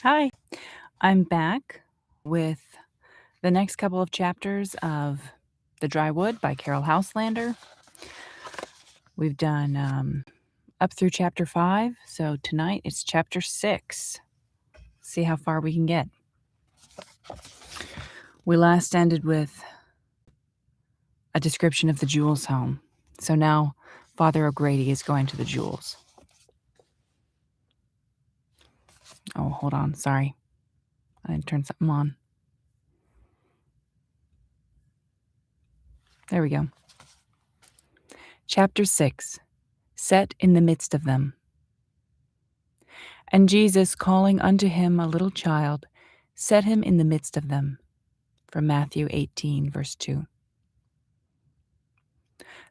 Hi, I'm back with the next couple of chapters of The Dry Wood by Caryll Houselander. We've done up through chapter 5, so tonight it's chapter 6. See how far we can get. We last ended with a description of the Jewels' home, so now Father O'Grady is going to the Jewels. Oh, hold on, sorry. I didn't turn something on. There we go. Chapter 6, Set in the Midst of Them. And Jesus, calling unto him a little child, set him in the midst of them. From Matthew 18, verse 2.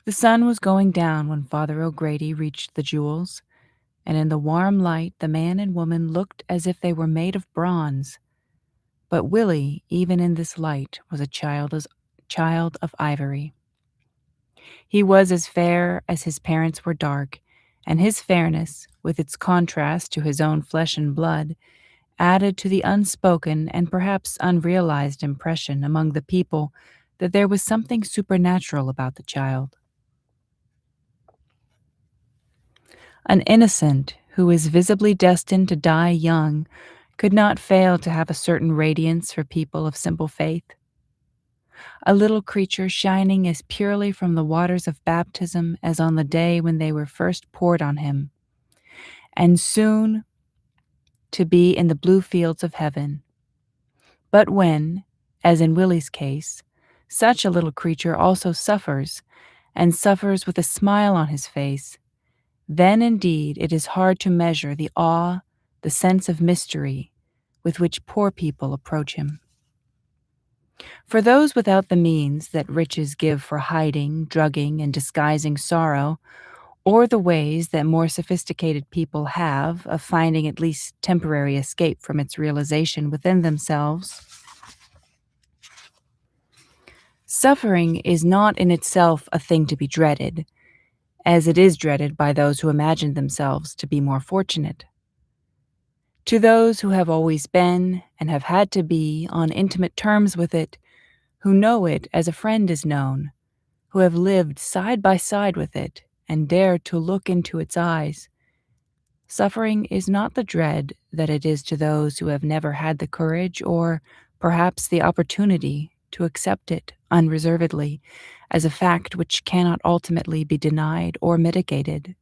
The sun was going down when Father O'Grady reached the Jewels, and in the warm light the man and woman looked as if they were made of bronze. But Willie, even in this light, was a child of ivory. He was as fair as his parents were dark, and his fairness, with its contrast to his own flesh and blood, added to the unspoken and perhaps unrealized impression among the people that there was something supernatural about the child. An innocent who is visibly destined to die young could not fail to have a certain radiance for people of simple faith. A little creature shining as purely from the waters of baptism as on the day when they were first poured on him, and soon to be in the blue fields of heaven. But when, as in Willie's case, such a little creature also suffers, and suffers with a smile on his face, then indeed it is hard to measure the awe, the sense of mystery with which poor people approach him. For those without the means that riches give for hiding, drugging, and disguising sorrow, or the ways that more sophisticated people have of finding at least temporary escape from its realization within themselves, suffering is not in itself a thing to be dreaded, as it is dreaded by those who imagine themselves to be more fortunate. To those who have always been, and have had to be, on intimate terms with it, who know it as a friend is known, who have lived side by side with it, and dared to look into its eyes, suffering is not the dread that it is to those who have never had the courage or perhaps the opportunity to accept it unreservedly as a fact which cannot ultimately be denied or mitigated.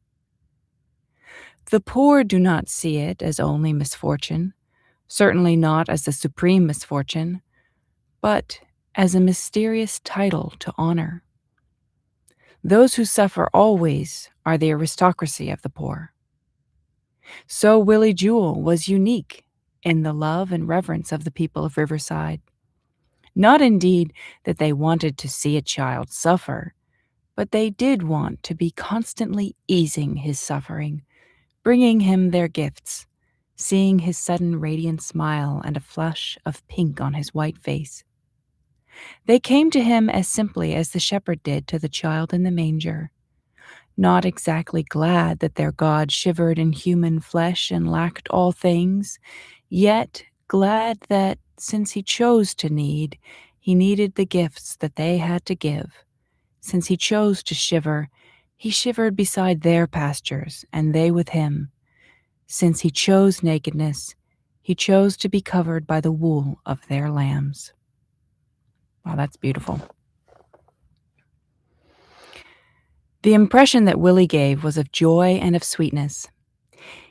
The poor do not see it as only misfortune, certainly not as the supreme misfortune, but as a mysterious title to honor. Those who suffer always are the aristocracy of the poor. So Willie Jewel was unique in the love and reverence of the people of Riverside. Not indeed that they wanted to see a child suffer, but they did want to be constantly easing his suffering, bringing him their gifts, seeing his sudden radiant smile and a flush of pink on his white face. They came to him as simply as the shepherd did to the child in the manger, not exactly glad that their God shivered in human flesh and lacked all things, yet glad that, since he chose to need, he needed the gifts that they had to give. Since he chose to shiver, he shivered beside their pastures, and they with him. Since he chose nakedness, he chose to be covered by the wool of their lambs. Wow, that's beautiful. The impression that Willie gave was of joy and of sweetness.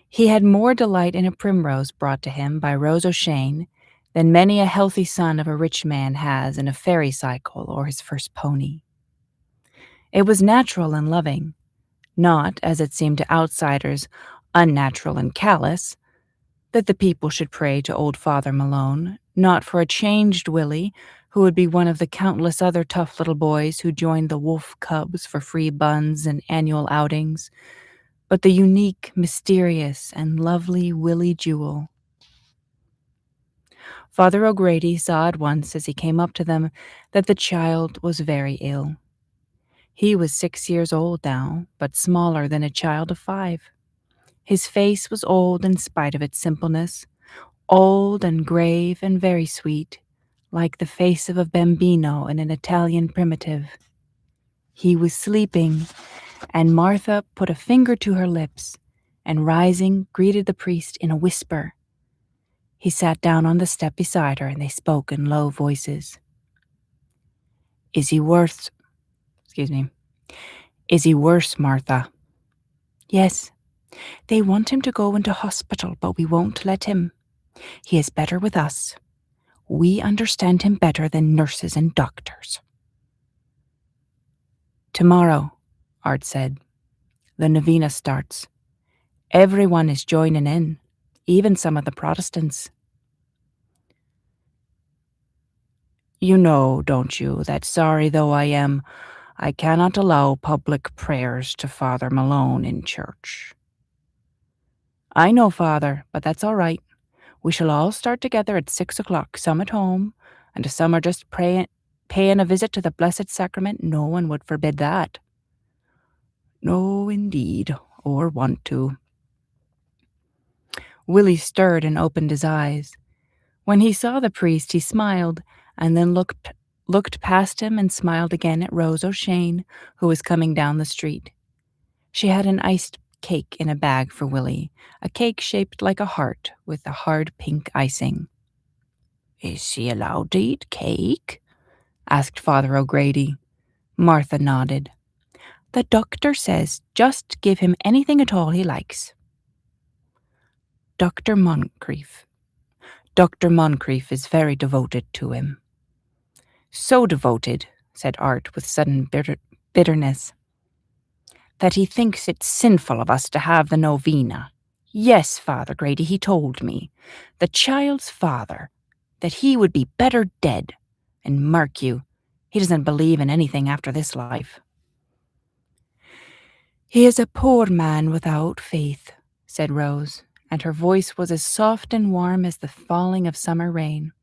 He had more delight in a primrose brought to him by Rose O'Shane than many a healthy son of a rich man has in a fairy cycle or his first pony. It was natural and loving, not, as it seemed to outsiders, unnatural and callous, that the people should pray to old Father Malone, not for a changed Willie, who would be one of the countless other tough little boys who joined the wolf cubs for free buns and annual outings, but the unique, mysterious, and lovely Willie Jewel. Father O'Grady saw at once as he came up to them that the child was very ill. He was 6 years old now, but smaller than a child of 5. His face was old in spite of its simpleness, old and grave and very sweet, like the face of a bambino in an Italian primitive. He was sleeping, and Martha put a finger to her lips, and rising, greeted the priest in a whisper. He sat down on the step beside her, and they spoke in low voices. Is he worse? Is he worse, Martha? Yes. They want him to go into hospital, but we won't let him. He is better with us. We understand him better than nurses and doctors. Tomorrow, Art said, the novena starts. Everyone is joining in, even some of the Protestants. You know, don't you, that sorry though I am, I cannot allow public prayers to Father Malone in church. I know, Father, but that's all right. We shall all start together at 6 o'clock, some at home, and if some are just paying a visit to the Blessed Sacrament, no one would forbid that. No, indeed, or want to. Willie stirred and opened his eyes. When he saw the priest, he smiled, and then looked past him and smiled again at Rose O'Shane, who was coming down the street. She had an iced cake in a bag for Willie, a cake shaped like a heart with a hard pink icing. Is he allowed to eat cake? Asked Father O'Grady. Martha nodded. The doctor says just give him anything at all he likes. Dr. Moncrief is very devoted to him. So devoted, said Art with sudden bitterness, that he thinks it sinful of us to have the novena. Yes, Father Grady, he told me, the child's father, that he would be better dead. And mark you, he doesn't believe in anything after this life. He is a poor man without faith, said Rose, and her voice was as soft and warm as the falling of summer rain.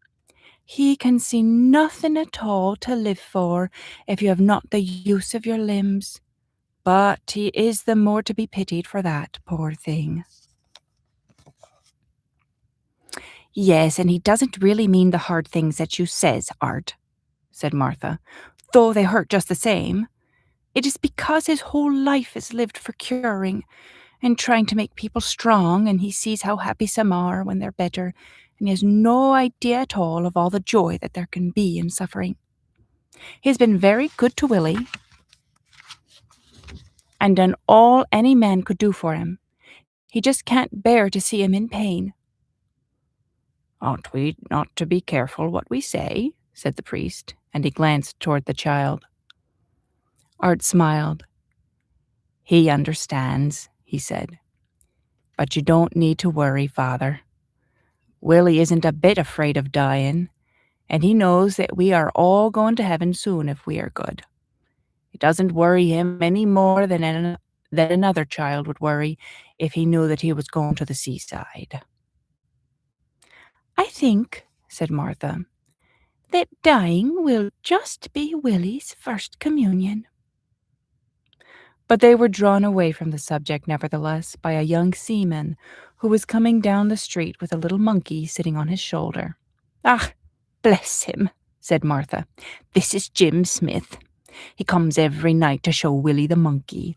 He can see nothing at all to live for if you have not the use of your limbs. But he is the more to be pitied for that, poor thing. Yes, and he doesn't really mean the hard things that you says, Art, said Martha, though they hurt just the same. It is because his whole life is lived for curing and trying to make people strong, and he sees how happy some are when they're better, and he has no idea at all of all the joy that there can be in suffering. He has been very good to Willie, and done all any man could do for him. He just can't bear to see him in pain. Ought we not to be careful what we say? Said the priest, and he glanced toward the child. Art smiled. He understands, he said. But you don't need to worry, Father. Willie isn't a bit afraid of dying, and he knows that we are all going to heaven soon if we are good. It doesn't worry him any more than another child would worry if he knew that he was going to the seaside. I think, said Martha, that dying will just be Willie's first communion. But they were drawn away from the subject, nevertheless, by a young seaman who was coming down the street with a little monkey sitting on his shoulder. Ah, bless him, said Martha. This is Jim Smith. He comes every night to show Willie the monkey.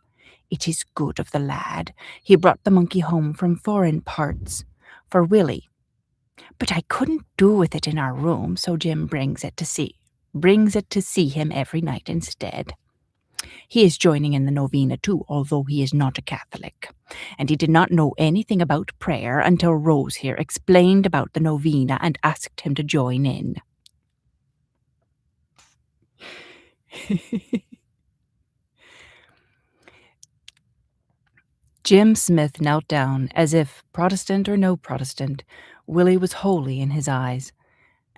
It is good of the lad. He brought the monkey home from foreign parts for Willie. But I couldn't do with it in our room, so Jim brings it to see him every night instead. He is joining in the novena too, although he is not a Catholic, and he did not know anything about prayer until Rose here explained about the novena and asked him to join in. Jim Smith knelt down, as if, Protestant or no Protestant, Willie was holy in his eyes,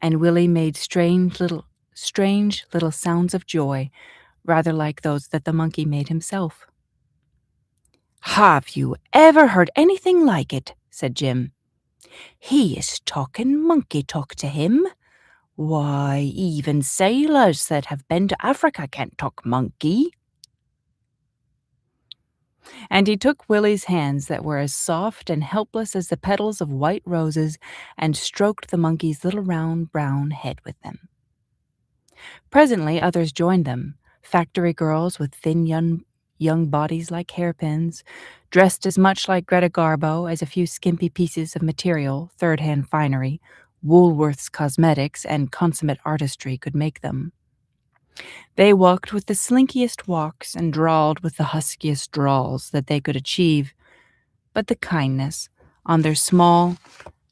and Willie made strange little sounds of joy, rather like those that the monkey made himself. Have you ever heard anything like it? Said Jim. He is talking monkey talk to him. Why, even sailors that have been to Africa can't talk monkey. And he took Willie's hands that were as soft and helpless as the petals of white roses and stroked the monkey's little round brown head with them. Presently others joined them, factory girls with thin young bodies like hairpins, dressed as much like Greta Garbo as a few skimpy pieces of material, third-hand finery, Woolworth's cosmetics, and consummate artistry could make them. They walked with the slinkiest walks and drawled with the huskiest drawls that they could achieve, but the kindness on their small,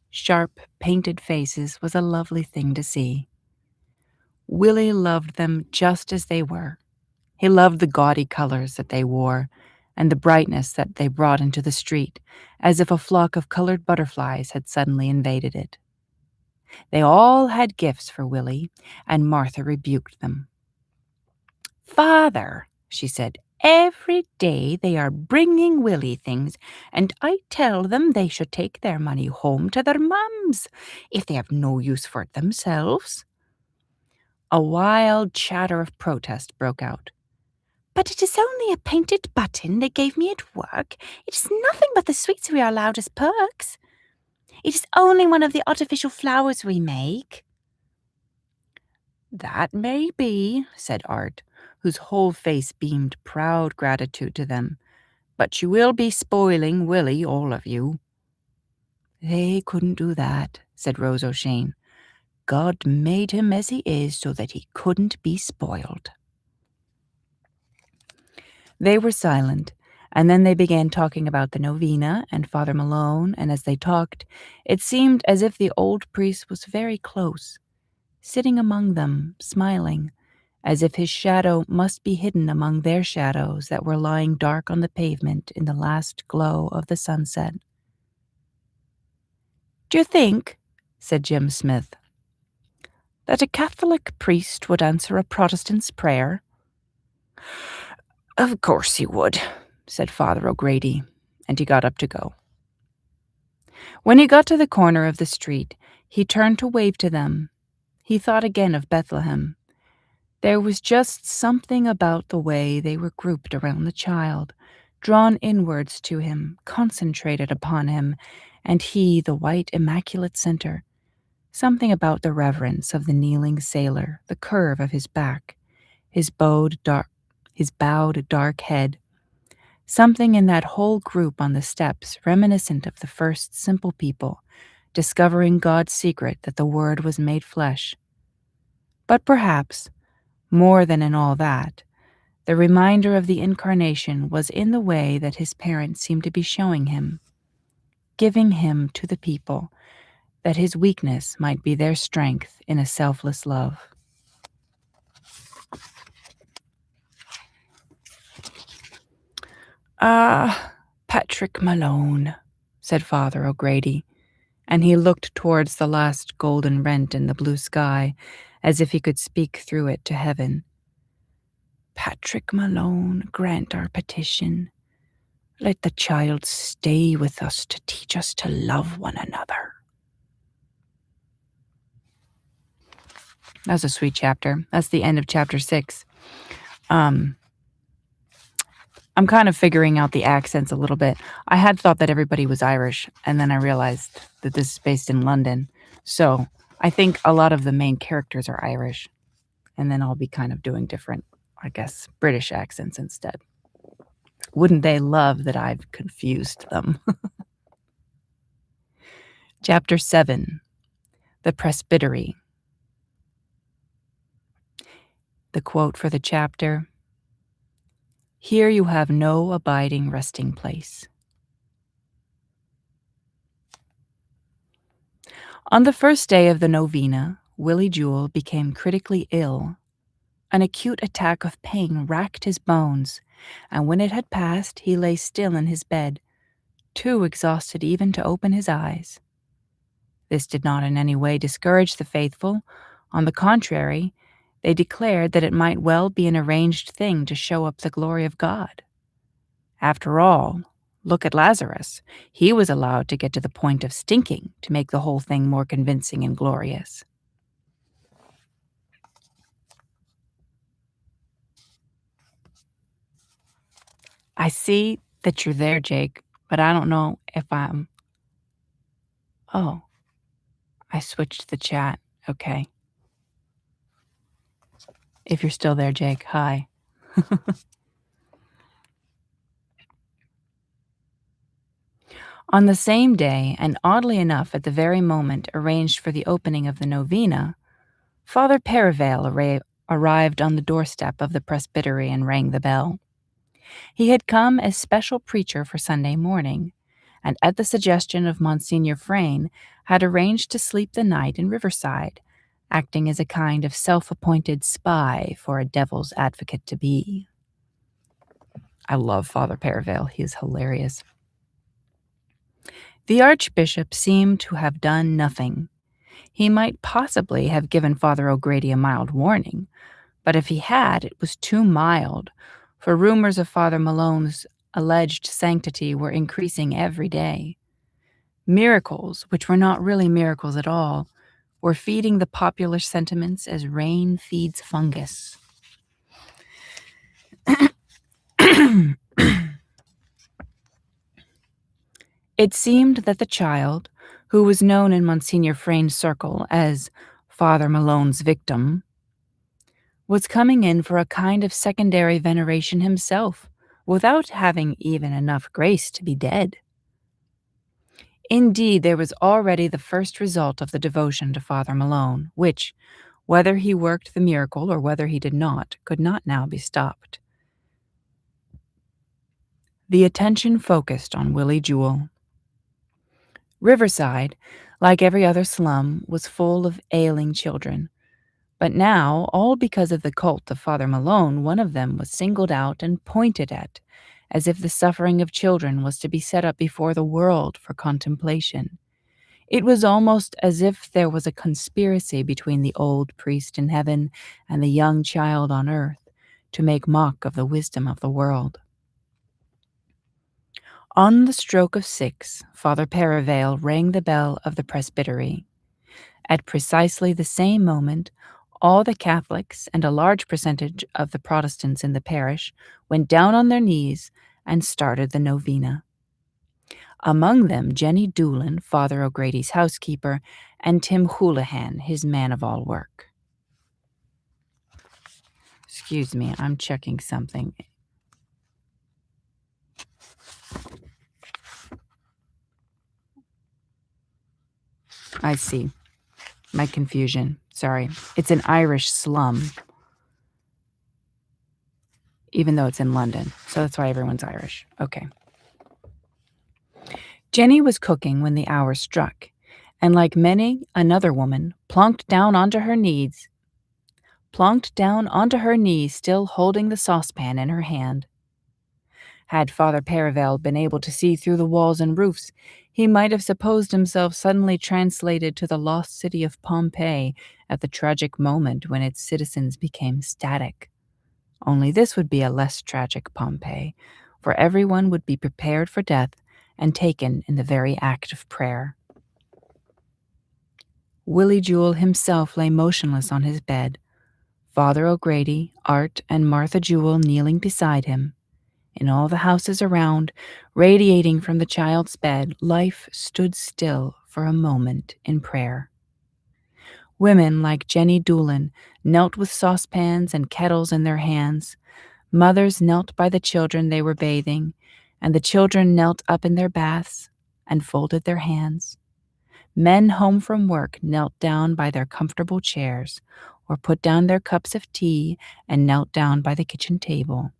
sharp, painted faces was a lovely thing to see. Willie loved them just as they were. He loved the gaudy colors that they wore and the brightness that they brought into the street, as if a flock of colored butterflies had suddenly invaded it. They all had gifts for Willie, and Martha rebuked them. "Father," she said, "every day they are bringing Willie things, and I tell them they should take their money home to their mums if they have no use for it themselves." A wild chatter of protest broke out. "But it is only a painted button they gave me at work. It is nothing but the sweets we are allowed as perks. It is only one of the artificial flowers we make." "That may be," said Art, whose whole face beamed proud gratitude to them, "but you will be spoiling Willie, all of you." "They couldn't do that," said Rose O'Shane. "God made him as he is so that he couldn't be spoiled." They were silent, and then they began talking about the novena and Father Malone, and as they talked, it seemed as if the old priest was very close, sitting among them, smiling, as if his shadow must be hidden among their shadows that were lying dark on the pavement in the last glow of the sunset. "Do you think," said Jim Smith, "that a Catholic priest would answer a Protestant's prayer?" "Of course he would," said Father O'Grady, and he got up to go. When he got to the corner of the street, he turned to wave to them. He thought again of Bethlehem. There was just something about the way they were grouped around the child, drawn inwards to him, concentrated upon him, and he the white immaculate center. Something about the reverence of the kneeling sailor, the curve of his back, his bowed dark head. Something in that whole group on the steps reminiscent of the first simple people, discovering God's secret that the Word was made flesh. But perhaps, more than in all that, the reminder of the incarnation was in the way that his parents seemed to be showing him, giving him to the people, that his weakness might be their strength in a selfless love. "Ah, Patrick Malone," said Father O'Grady, and he looked towards the last golden rent in the blue sky, as if he could speak through it to heaven. "Patrick Malone, grant our petition. Let the child stay with us to teach us to love one another." That's a sweet chapter. That's the end of chapter 6. I'm kind of figuring out the accents a little bit. I had thought that everybody was Irish, and then I realized that this is based in London. So I think a lot of the main characters are Irish, and then I'll be kind of doing different, I guess, British accents instead. Wouldn't they love that I've confused them? Chapter 7, The Presbytery. The quote for the chapter: "Here you have no abiding resting place." On the first day of the novena, Willie Jewel became critically ill. An acute attack of pain racked his bones, and when it had passed, he lay still in his bed, too exhausted even to open his eyes. This did not in any way discourage the faithful. On the contrary, they declared that it might well be an arranged thing to show up the glory of God. After all, look at Lazarus. He was allowed to get to the point of stinking to make the whole thing more convincing and glorious. "I see that you're there, Jake, but I don't know if I'm. Oh, I switched the chat. Okay. If you're still there, Jake, hi. On the same day, and oddly enough at the very moment arranged for the opening of the novena, Father Perivale arrived on the doorstep of the presbytery and rang the bell. He had come as special preacher for Sunday morning, and at the suggestion of Monsignor Frayne, had arranged to sleep the night in Riverside, acting as a kind of self-appointed spy for a devil's advocate-to-be. I love Father Perivale. He is hilarious. The Archbishop seemed to have done nothing. He might possibly have given Father O'Grady a mild warning, but if he had, it was too mild, for rumors of Father Malone's alleged sanctity were increasing every day. Miracles, which were not really miracles at all, were feeding the popular sentiments as rain feeds fungus. It seemed that the child, who was known in Monsignor Frayne's circle as Father Malone's victim, was coming in for a kind of secondary veneration himself, without having even enough grace to be dead. Indeed, there was already the first result of the devotion to Father Malone, which, whether he worked the miracle or whether he did not, could not now be stopped. The attention focused on Willie Jewel. Riverside, like every other slum, was full of ailing children. But now, all because of the cult of Father Malone, one of them was singled out and pointed at, as if the suffering of children was to be set up before the world for contemplation. It was almost as if there was a conspiracy between the old priest in heaven and the young child on earth to make mock of the wisdom of the world. On the stroke of 6, Father Perivale rang the bell of the presbytery. At precisely the same moment, all the Catholics and a large percentage of the Protestants in the parish went down on their knees and started the novena. Among them, Jenny Doolin, Father O'Grady's housekeeper, and Tim Houlihan, his man-of-all-work. Excuse me, I'm checking something. I see. My confusion. Sorry. It's an Irish slum, even though it's in London. So that's why everyone's Irish. Okay. Jenny was cooking when the hour struck, and like many another woman, plonked down onto her knees, still holding the saucepan in her hand. Had Father Perivale been able to see through the walls and roofs, he might have supposed himself suddenly translated to the lost city of Pompeii at the tragic moment when its citizens became static. Only this would be a less tragic Pompeii, for everyone would be prepared for death and taken in the very act of prayer. Willie Jewel himself lay motionless on his bed, Father O'Grady, Art, and Martha Jewel kneeling beside him. In all the houses around, radiating from the child's bed, life stood still for a moment in prayer. Women like Jenny Doolin knelt with saucepans and kettles in their hands. Mothers knelt by the children they were bathing, and the children knelt up in their baths and folded their hands. Men home from work knelt down by their comfortable chairs, or put down their cups of tea and knelt down by the kitchen table.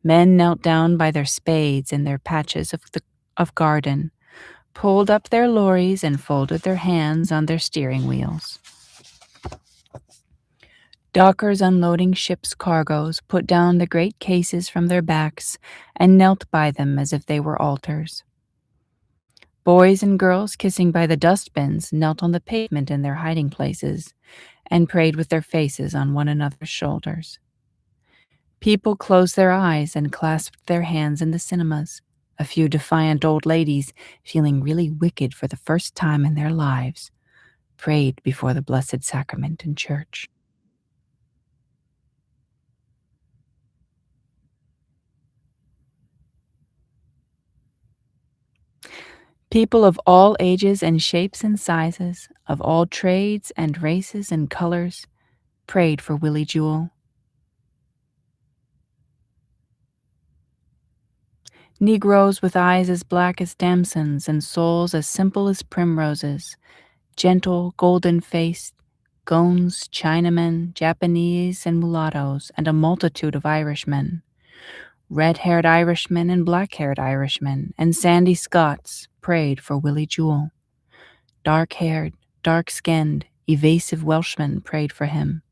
Men knelt down by their spades and their patches of garden, pulled up their lorries and folded their hands on their steering wheels. Dockers unloading ships' cargoes put down the great cases from their backs and knelt by them as if they were altars. Boys and girls kissing by the dustbins knelt on the pavement in their hiding places and prayed with their faces on one another's shoulders. People closed their eyes and clasped their hands in the cinemas. A few defiant old ladies, feeling really wicked for the first time in their lives, prayed before the Blessed Sacrament in church. People of all ages and shapes and sizes, of all trades and races and colors, prayed for Willie Jewel. Negroes with eyes as black as damsons and souls as simple as primroses, gentle, golden-faced, Goans, Chinamen, Japanese, and mulattoes, and a multitude of Irishmen, red-haired Irishmen and black-haired Irishmen, and sandy Scots prayed for Willie Jewel. Dark-haired, dark-skinned, evasive Welshmen prayed for him.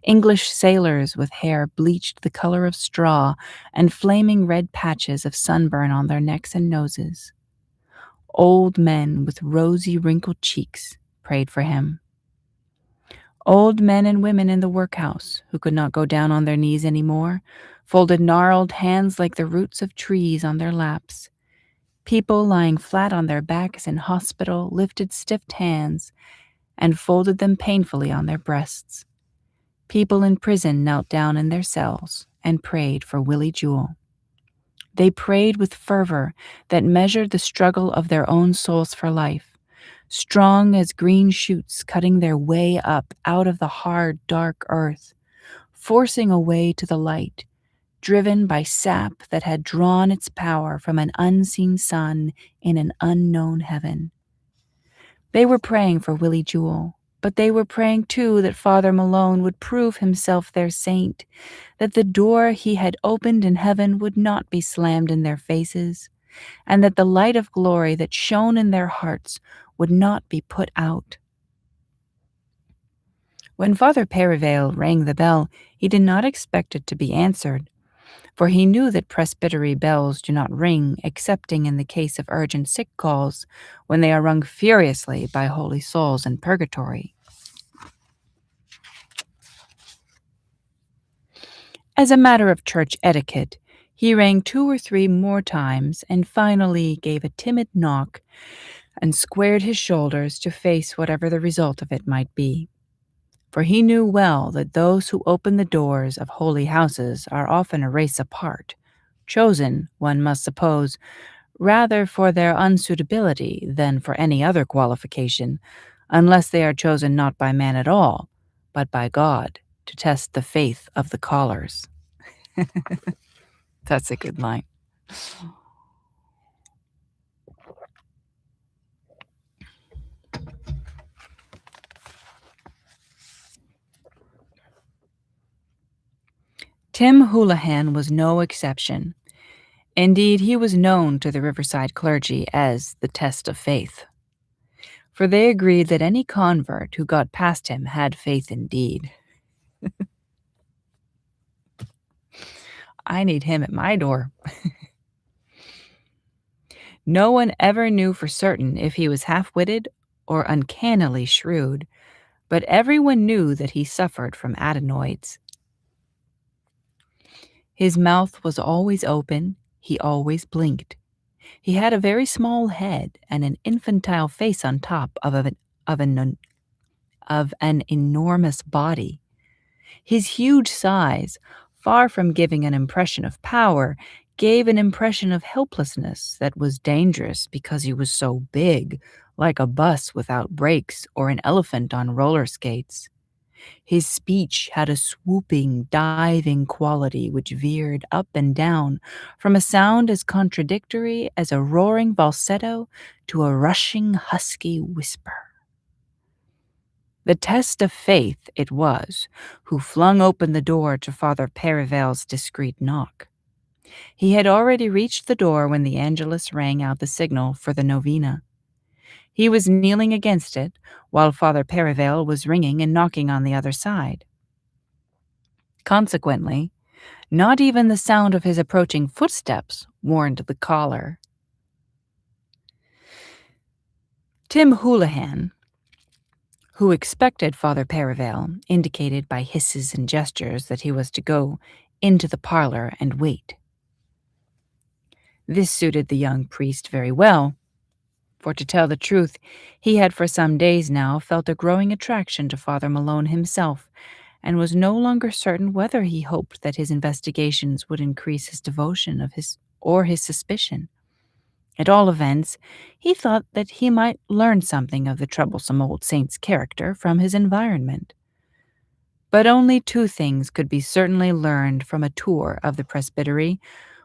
English sailors with hair bleached the color of straw and flaming red patches of sunburn on their necks and noses. Old men with rosy, wrinkled cheeks prayed for him. Old men and women in the workhouse, who could not go down on their knees any more, folded gnarled hands like the roots of trees on their laps. People lying flat on their backs in hospital lifted stiff hands and folded them painfully on their breasts. People in prison knelt down in their cells and prayed for Willie Jewel. They prayed with fervor that measured the struggle of their own souls for life, strong as green shoots cutting their way up out of the hard, dark earth, forcing a way to the light, driven by sap that had drawn its power from an unseen sun in an unknown heaven. They were praying for Willie Jewel, but they were praying too that Father Malone would prove himself their saint, that the door he had opened in heaven would not be slammed in their faces, and that the light of glory that shone in their hearts would not be put out. When Father Perivale rang the bell, he did not expect it to be answered, for he knew that presbytery bells do not ring excepting in the case of urgent sick calls, when they are rung furiously by holy souls in purgatory. As a matter of church etiquette, he rang 2 or 3 more times and finally gave a timid knock and squared his shoulders to face whatever the result of it might be. For he knew well that those who open the doors of holy houses are often a race apart, chosen, one must suppose, rather for their unsuitability than for any other qualification, unless they are chosen not by man at all, but by God, to test the faith of the callers. That's a good line. Tim Houlihan was no exception. Indeed, he was known to the Riverside clergy as the test of faith, for they agreed that any convert who got past him had faith indeed. I need him at my door. No one ever knew for certain if he was half-witted or uncannily shrewd, but everyone knew that he suffered from adenoids. His mouth was always open, he always blinked. He had a very small head and an infantile face on top of an enormous body. His huge size, far from giving an impression of power, gave an impression of helplessness that was dangerous because he was so big, like a bus without brakes or an elephant on roller skates. His speech had a swooping, diving quality which veered up and down from a sound as contradictory as a roaring falsetto to a rushing, husky whisper. The test of faith it was who flung open the door to Father Perivale's discreet knock. He had already reached the door when the Angelus rang out the signal for the novena. He was kneeling against it, while Father Perivale was ringing and knocking on the other side. Consequently, not even the sound of his approaching footsteps warned the caller. Tim Houlihan, who expected Father Perivale, indicated by hisses and gestures that he was to go into the parlor and wait. This suited the young priest very well, for to tell the truth, he had for some days now felt a growing attraction to Father Malone himself, and was no longer certain whether he hoped that his investigations would increase his devotion or his suspicion. At all events, he thought that he might learn something of the troublesome old saint's character from his environment. But only two things could be certainly learned from a tour of the presbytery.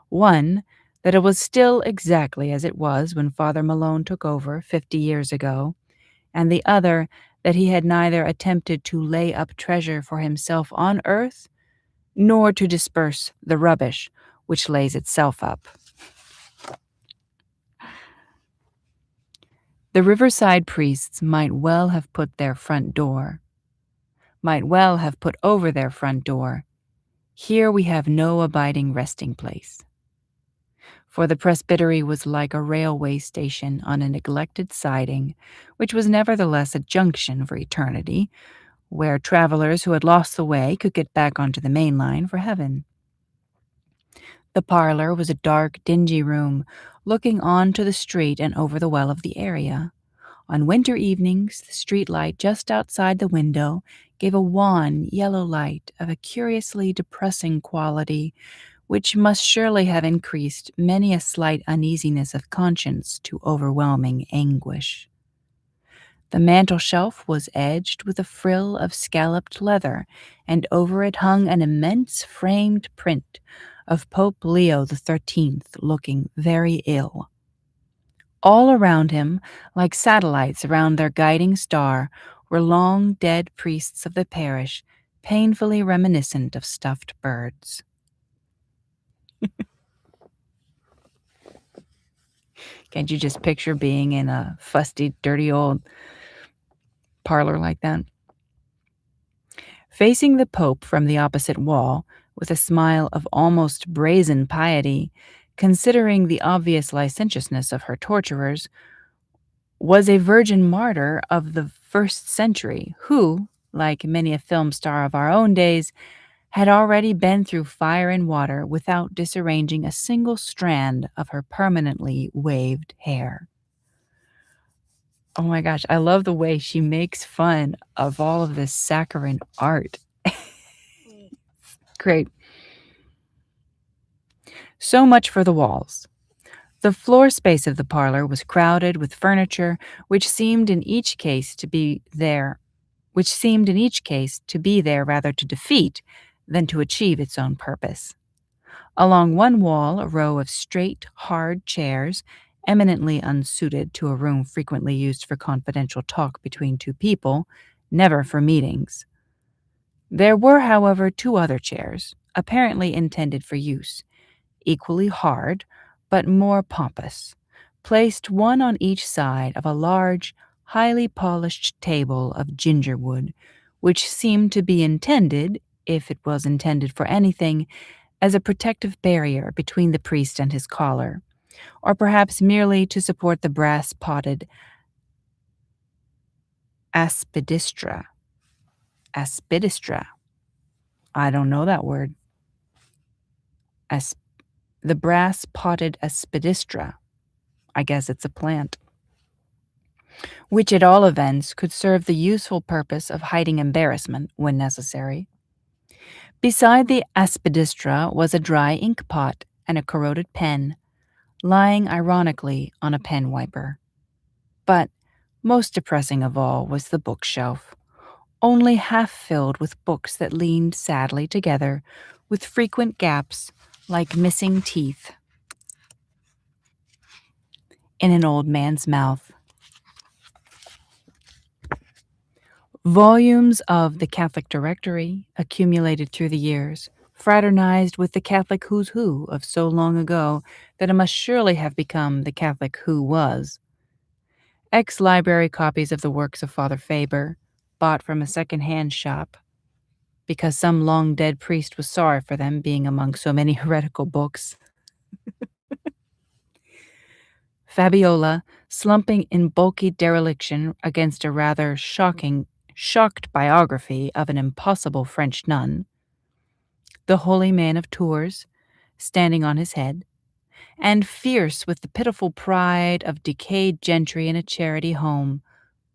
One, that it was still exactly as it was when Father Malone took over 50 years ago, and the other, that he had neither attempted to lay up treasure for himself on earth, nor to disperse the rubbish which lays itself up. The Riverside priests might well have put over their front door, "Here we have no abiding resting place." For the presbytery was like a railway station on a neglected siding, which was nevertheless a junction for eternity, where travelers who had lost the way could get back onto the main line for heaven. The parlor was a dark, dingy room, looking on to the street and over the well of the area. On winter evenings, the street light just outside the window gave a wan, yellow light of a curiously depressing quality, which must surely have increased many a slight uneasiness of conscience to overwhelming anguish. The mantel shelf was edged with a frill of scalloped leather, and over it hung an immense framed print of Pope Leo XIII looking very ill. All around him, like satellites around their guiding star, were long dead priests of the parish, painfully reminiscent of stuffed birds. Can't you just picture being in a fusty, dirty old parlor like that? Facing the Pope from the opposite wall, with a smile of almost brazen piety, considering the obvious licentiousness of her torturers, was a virgin martyr of the first century who, like many a film star of our own days, had already been through fire and water without disarranging a single strand of her permanently waved hair. Oh my gosh, I love the way she makes fun of all of this saccharine art. Great. So much for the walls. The floor space of the parlor was crowded with furniture which seemed in each case to be there rather to defeat than to achieve its own purpose. Along one wall, a row of straight, hard chairs, eminently unsuited to a room frequently used for confidential talk between two people, never for meetings. There were, however, two other chairs, apparently intended for use, equally hard, but more pompous, placed one on each side of a large, highly polished table of ginger wood, which seemed to be intended, if it was intended for anything, as a protective barrier between the priest and his caller, or perhaps merely to support the brass-potted aspidistra. Aspidistra. I don't know that word. The brass-potted aspidistra. I guess it's a plant. Which at all events could serve the useful purpose of hiding embarrassment when necessary. Beside the aspidistra was a dry ink pot and a corroded pen, lying ironically on a pen wiper. But most depressing of all was the bookshelf, only half filled with books that leaned sadly together, with frequent gaps like missing teeth in an old man's mouth. Volumes of the Catholic Directory, accumulated through the years, fraternized with the Catholic who's who of so long ago that it must surely have become the Catholic who was. Ex-library copies of the works of Father Faber, bought from a second-hand shop, because some long-dead priest was sorry for them being among so many heretical books. Fabiola, slumping in bulky dereliction against a rather shocked biography of an impossible French nun, the holy man of Tours, standing on his head, and fierce with the pitiful pride of decayed gentry in a charity home,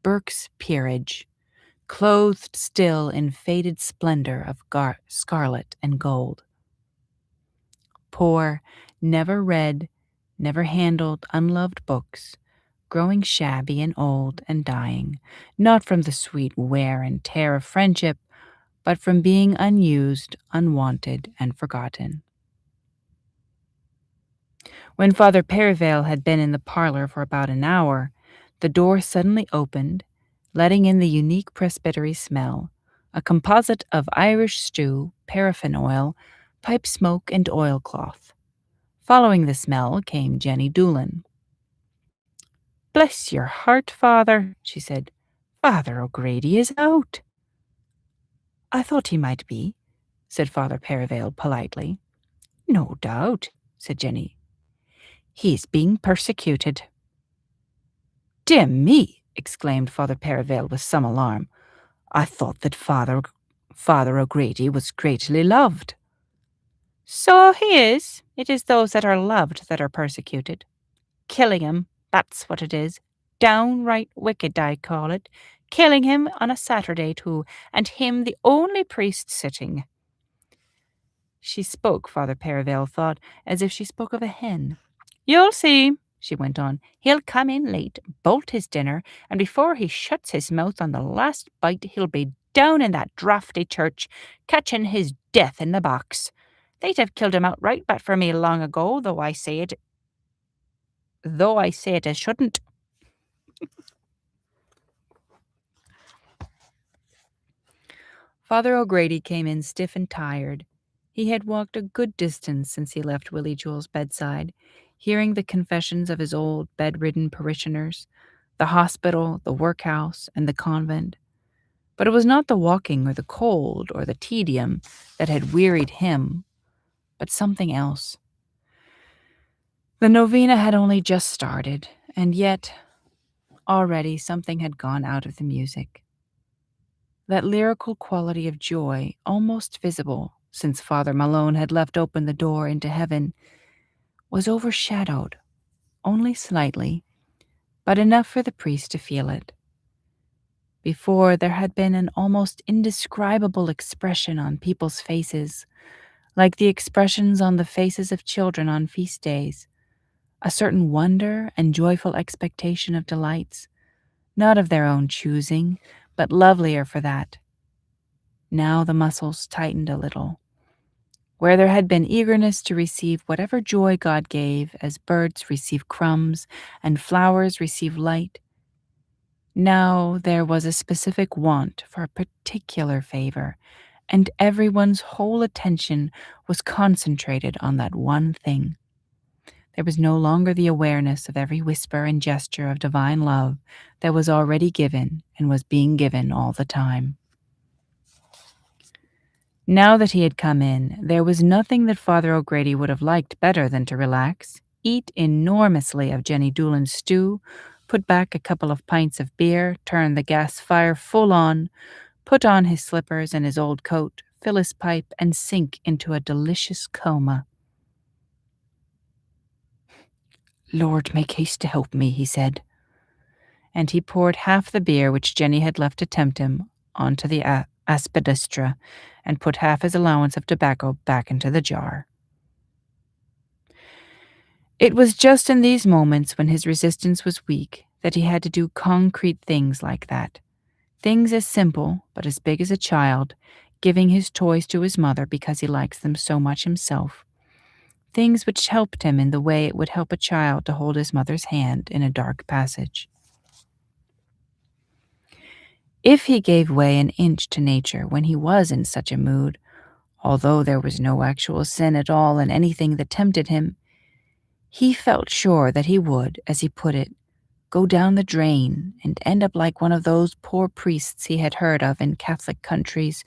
Burke's Peerage, clothed still in faded splendor of scarlet and gold. Poor, never read, never handled unloved books, growing shabby and old and dying, not from the sweet wear and tear of friendship, but from being unused, unwanted, and forgotten. When Father Perivale had been in the parlor for about an hour, the door suddenly opened, letting in the unique presbytery smell, a composite of Irish stew, paraffin oil, pipe smoke, and oilcloth. Following the smell came Jenny Doolan. "Bless your heart, Father," she said. "Father O'Grady is out." "I thought he might be," said Father Perivale politely. "No doubt," said Jenny. "He is being persecuted." "Dear me!" exclaimed Father Perivale with some alarm. "I thought that Father O'Grady was greatly loved." "So he is. It is those that are loved that are persecuted. Killing him, that's what it is. Downright wicked, I call it. Killing him on a Saturday, too, and him the only priest sitting." She spoke, Father Perivale thought, as if she spoke of a hen. "You'll see," she went on. "He'll come in late, bolt his dinner, and before he shuts his mouth on the last bite, he'll be down in that draughty church, catching his death in the box. They'd have killed him outright but for me long ago, though I say it as shouldn't." Father O'Grady came in stiff and tired. He had walked a good distance since he left Willie Jewel's bedside, hearing the confessions of his old bedridden parishioners, the hospital, the workhouse, and the convent. But it was not the walking or the cold or the tedium that had wearied him, but something else. The novena had only just started, and yet already something had gone out of the music. That lyrical quality of joy, almost visible since Father Malone had left open the door into heaven, was overshadowed, only slightly, but enough for the priest to feel it. Before, there had been an almost indescribable expression on people's faces, like the expressions on the faces of children on feast days, a certain wonder and joyful expectation of delights, not of their own choosing, but lovelier for that. Now the muscles tightened a little. Where there had been eagerness to receive whatever joy God gave, as birds receive crumbs and flowers receive light, now there was a specific want for a particular favor, and everyone's whole attention was concentrated on that one thing. There was no longer the awareness of every whisper and gesture of divine love that was already given and was being given all the time. Now that he had come in, there was nothing that Father O'Grady would have liked better than to relax, eat enormously of Jenny Doolan's stew, put back a couple of pints of beer, turn the gas fire full on, put on his slippers and his old coat, fill his pipe, and sink into a delicious coma. "Lord, make haste to help me," he said. And he poured half the beer which Jenny had left to tempt him onto the aspidistra, and put half his allowance of tobacco back into the jar. It was just in these moments when his resistance was weak that he had to do concrete things like that. Things as simple, but as big as a child, giving his toys to his mother because he likes them so much himself. Things which helped him in the way it would help a child to hold his mother's hand in a dark passage. If he gave way an inch to nature when he was in such a mood, although there was no actual sin at all in anything that tempted him, he felt sure that he would, as he put it, go down the drain and end up like one of those poor priests he had heard of in Catholic countries,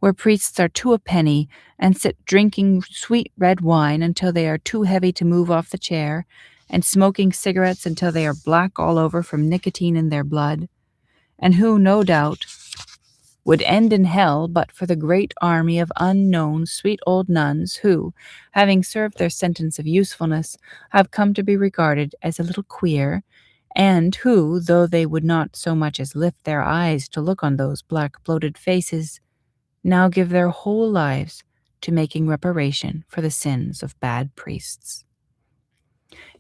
where priests are two a penny and sit drinking sweet red wine until they are too heavy to move off the chair, and smoking cigarettes until they are black all over from nicotine in their blood, and who, no doubt, would end in hell but for the great army of unknown sweet old nuns who, having served their sentence of usefulness, have come to be regarded as a little queer, and who, though they would not so much as lift their eyes to look on those black bloated faces, now give their whole lives to making reparation for the sins of bad priests.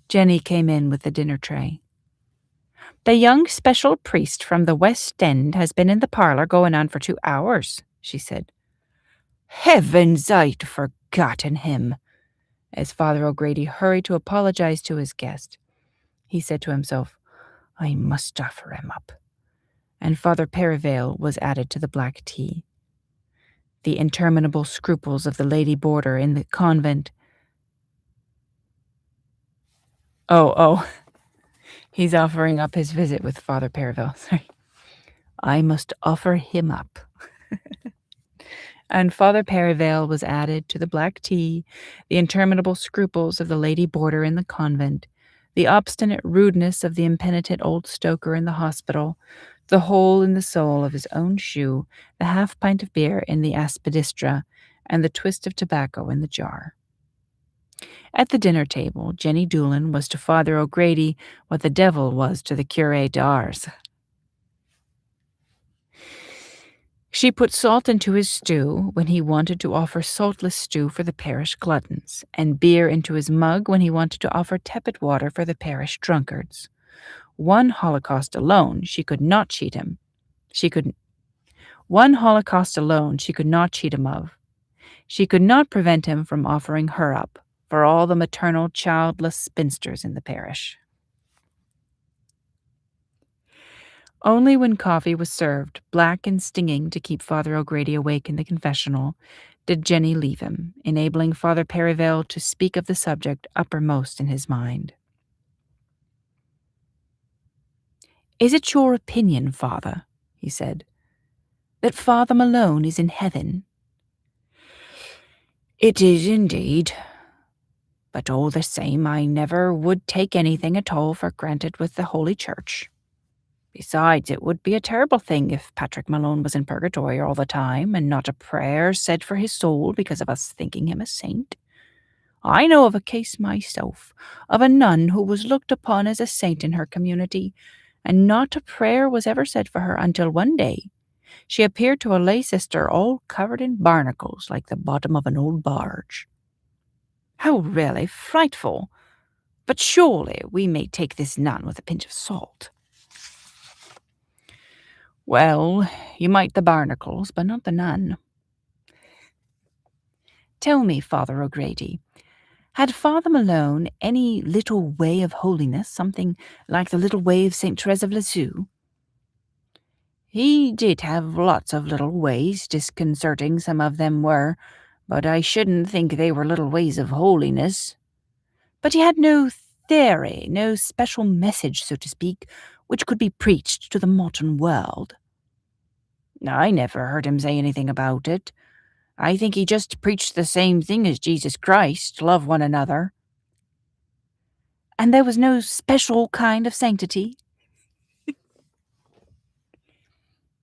Jenny came in with the dinner tray. "The young special priest from the West End has been in the parlour going on for 2 hours," she said. "Heavens, I'd forgotten him." As Father O'Grady hurried to apologize to his guest, he said to himself, "I must offer him up." And Father Perivale was added to the black tea. The interminable scruples of the lady boarder in the convent. Oh, he's offering up his visit with Father Perivale. Sorry. I must offer him up. And Father Perivale was added to the black tea, the interminable scruples of the lady boarder in the convent, the obstinate rudeness of the impenitent old stoker in the hospital, the hole in the sole of his own shoe, the half-pint of beer in the aspidistra, and the twist of tobacco in the jar. At the dinner table, Jenny Doolan was to Father O'Grady what the devil was to the Curé d'Ars. She put salt into his stew when he wanted to offer saltless stew for the parish gluttons, and beer into his mug when he wanted to offer tepid water for the parish drunkards. One holocaust alone she could not cheat him. One holocaust alone she could not cheat him of. She could not prevent him from offering her up for all the maternal, childless spinsters in the parish. Only when coffee was served, black and stinging to keep Father O'Grady awake in the confessional, did Jenny leave him, enabling Father Perivale to speak of the subject uppermost in his mind. "Is it your opinion, Father," he said, "that Father Malone is in heaven?" "It is indeed. But all the same, I never would take anything at all for granted with the Holy Church. Besides, it would be a terrible thing if Patrick Malone was in purgatory all the time and not a prayer said for his soul because of us thinking him a saint. I know of a case myself, of a nun who was looked upon as a saint in her community, and not a prayer was ever said for her until one day she appeared to a lay sister all covered in barnacles like the bottom of an old barge." "How really frightful! But surely we may take this nun with a pinch of salt." "Well, you might the barnacles, but not the nun." "Tell me, Father O'Grady, had Father Malone any little way of holiness, something like the little way of St. Therese of Lisieux?" "He did have lots of little ways, disconcerting some of them were, but I shouldn't think they were little ways of holiness." "But he had no theory, no special message, so to speak, which could be preached to the modern world?" "I never heard him say anything about it. I think he just preached the same thing as Jesus Christ, love one another." "And there was no special kind of sanctity?"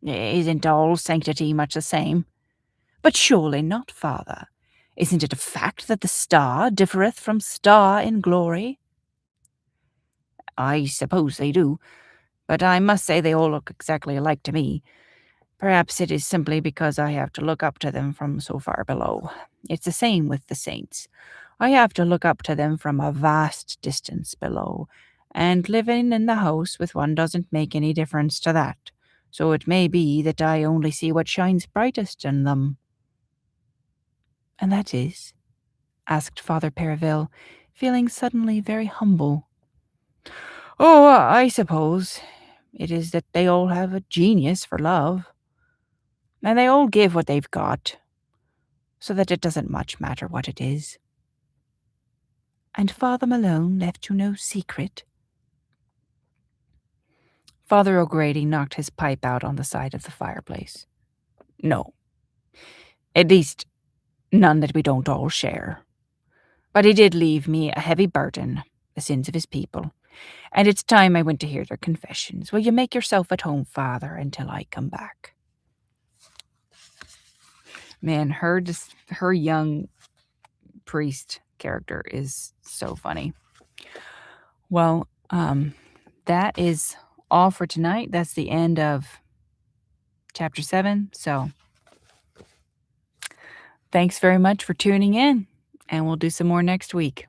"Isn't all sanctity much the same?" "But surely not, Father. Isn't it a fact that the star differeth from star in glory?" "I suppose they do, but I must say they all look exactly alike to me. Perhaps it is simply because I have to look up to them from so far below. It's the same with the saints. I have to look up to them from a vast distance below, and living in the house with one doesn't make any difference to that, so it may be that I only see what shines brightest in them." "And that is?" asked Father Perivale, feeling suddenly very humble. "Oh, I suppose it is that they all have a genius for love, and they all give what they've got, so that it doesn't much matter what it is." "And Father Malone left you no secret?" Father O'Grady knocked his pipe out on the side of the fireplace. "No. At least, none that we don't all share. But he did leave me a heavy burden, the sins of his people, and it's time I went to hear their confessions. Will you make yourself at home, Father, until I come back?" Man, her young priest character is so funny. Well, that is all for tonight. That's the end of chapter 7. So thanks very much for tuning in, and we'll do some more next week.